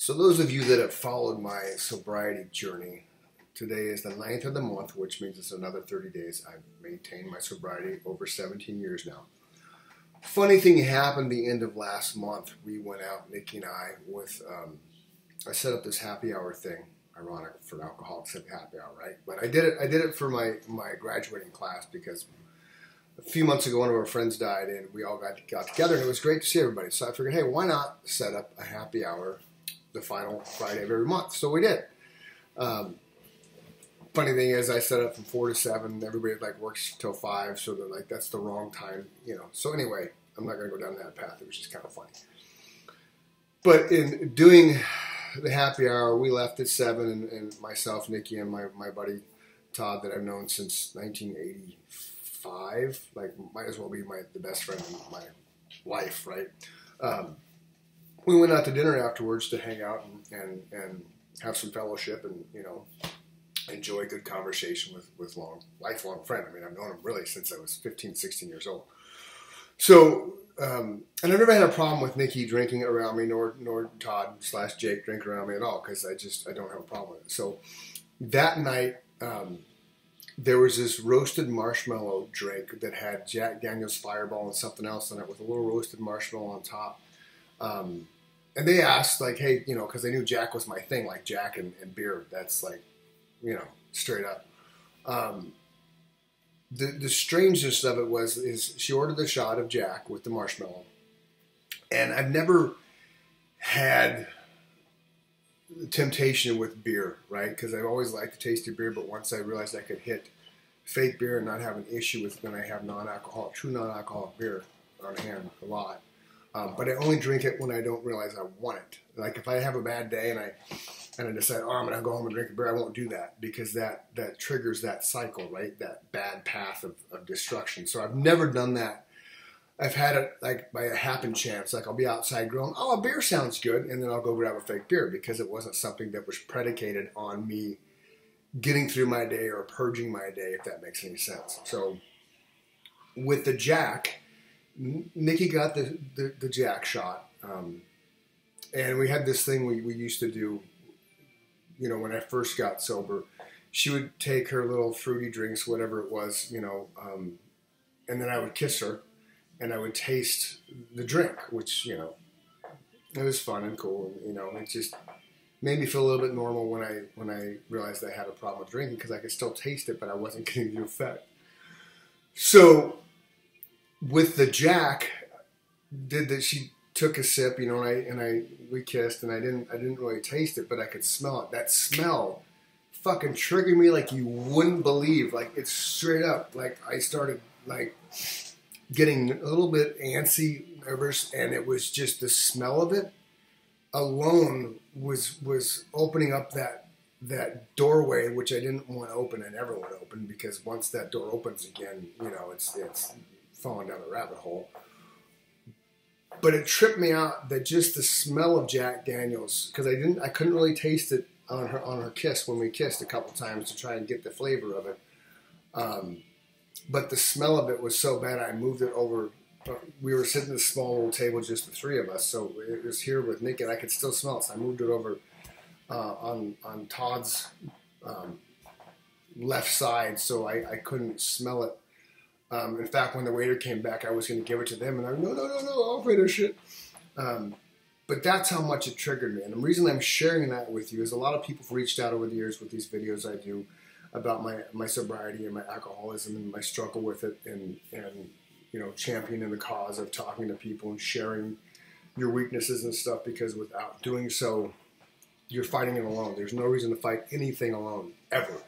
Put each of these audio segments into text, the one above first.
So those of you that have followed my sobriety journey, today is the 9th of the month, which means it's another 30 days. I've maintained my sobriety over 17 years now. Funny thing happened the end of last month. We went out, Nikki and I, with, I set up this happy hour thing. Ironic for alcoholics at happy hour, right? But I did it for my graduating class because a few months ago one of our friends died and we all got together and it was great to see everybody. So I figured, hey, why not set up a happy hour the final Friday of every month? So we did. Funny thing is, I set up from 4 to 7. Everybody like works till 5, so they're like, that's the wrong time, you know. So anyway, I'm not going to go down that path. It was just kind of funny. But in doing the happy hour, we left at 7, and myself, Nikki, and my buddy Todd, that I've known since 1985, like might as well be the best friend in my life, right? We went out to dinner afterwards to hang out and have some fellowship and, you know, enjoy good conversation with lifelong friend. I mean, I've known him really since I was 15, 16 years old. So, and I've never had a problem with Nikki drinking around me, nor Todd / Jake drinking around me at all, because I don't have a problem with it. So that night, there was this roasted marshmallow drink that had Jack Daniel's Fireball and something else in it with a little roasted marshmallow on top. And they asked, like, hey, you know, because they knew Jack was my thing, like Jack and beer. That's like, you know, straight up. The strangeness of it is she ordered the shot of Jack with the marshmallow. And I've never had temptation with beer, right? Because I've always liked the taste of beer, but once I realized I could hit fake beer and not have an issue with it, then I have true non-alcoholic beer on hand a lot. But I only drink it when I don't realize I want it. Like if I have a bad day and I decide, oh, I'm going to go home and drink a beer, I won't do that because that triggers that cycle, right? That bad path of destruction. So I've never done that. I've had it like by a happen chance. Like I'll be outside grilling, oh, a beer sounds good, and then I'll go grab a fake beer because it wasn't something that was predicated on me getting through my day or purging my day, if that makes any sense. So with the Jack, Nikki got the Jack shot, and we had this thing we used to do. You know, when I first got sober, she would take her little fruity drinks, whatever it was, you know, and then I would kiss her, and I would taste the drink, which, you know, it was fun and cool, and, you know, it just made me feel a little bit normal when I realized I had a problem with drinking because I could still taste it, but I wasn't getting the effect. So with the Jack, she took a sip, you know, and we kissed, and I didn't really taste it, but I could smell it. That smell fucking triggered me like you wouldn't believe. Like it's straight up. Like I started like getting a little bit antsy, nervous, and it was just the smell of it alone was opening up that doorway, which I didn't want to open and never want to open, because once that door opens again, you know, it's falling down a rabbit hole. But it tripped me out that just the smell of Jack Daniel's, because I couldn't really taste it on her kiss when we kissed a couple times to try and get the flavor of it. But the smell of it was so bad, I moved it over. We were sitting at a small little table, just the three of us, so it was here with Nick, and I could still smell it. So I moved it over on Todd's left side, so I couldn't smell it. In fact, when the waiter came back, I was going to give it to them, and I no, I'll finish it. But that's how much it triggered me. And the reason I'm sharing that with you is a lot of people have reached out over the years with these videos I do about my sobriety and my alcoholism and my struggle with it, and you know, championing the cause of talking to people and sharing your weaknesses and stuff, because without doing so, you're fighting it alone. There's no reason to fight anything alone, ever.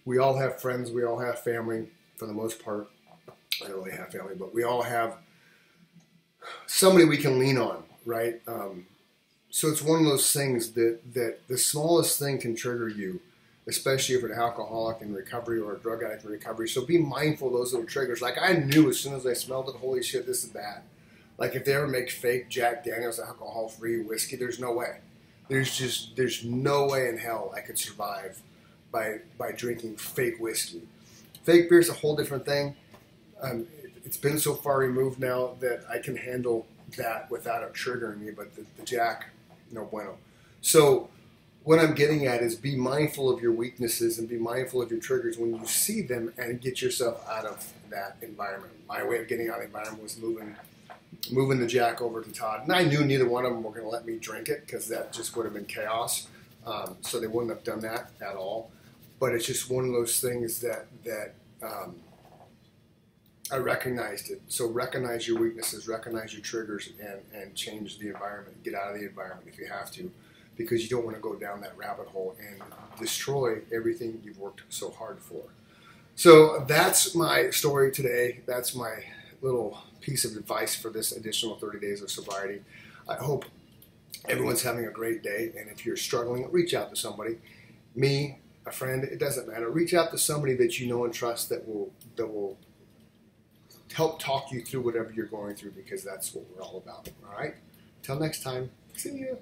We all have friends. We all have family, for the most part. I don't really have family, but we all have somebody we can lean on, right? So it's one of those things that the smallest thing can trigger you, especially if you're an alcoholic in recovery or a drug addict in recovery. So be mindful of those little triggers. Like I knew as soon as I smelled it, holy shit, this is bad. Like if they ever make fake Jack Daniel's alcohol-free whiskey, there's no way. There's no way in hell I could survive by drinking fake whiskey. Fake beer's a whole different thing. It's been so far removed now that I can handle that without it triggering me, but the Jack, no bueno. So what I'm getting at is be mindful of your weaknesses and be mindful of your triggers when you see them and get yourself out of that environment. My way of getting out of the environment was moving the Jack over to Todd. And I knew neither one of them were going to let me drink it because that just would have been chaos. So they wouldn't have done that at all. But it's just one of those things that I recognized it. So recognize your weaknesses, recognize your triggers, and change the environment. Get out of the environment if you have to, because you don't want to go down that rabbit hole and destroy everything you've worked so hard for. So that's my story today. That's my little piece of advice for this additional 30 days of sobriety. I hope everyone's having a great day, and if you're struggling, reach out to somebody. Me, a friend, it doesn't matter. Reach out to somebody that you know and trust that will help talk you through whatever you're going through, because that's what we're all about. All right? Till next time. See you.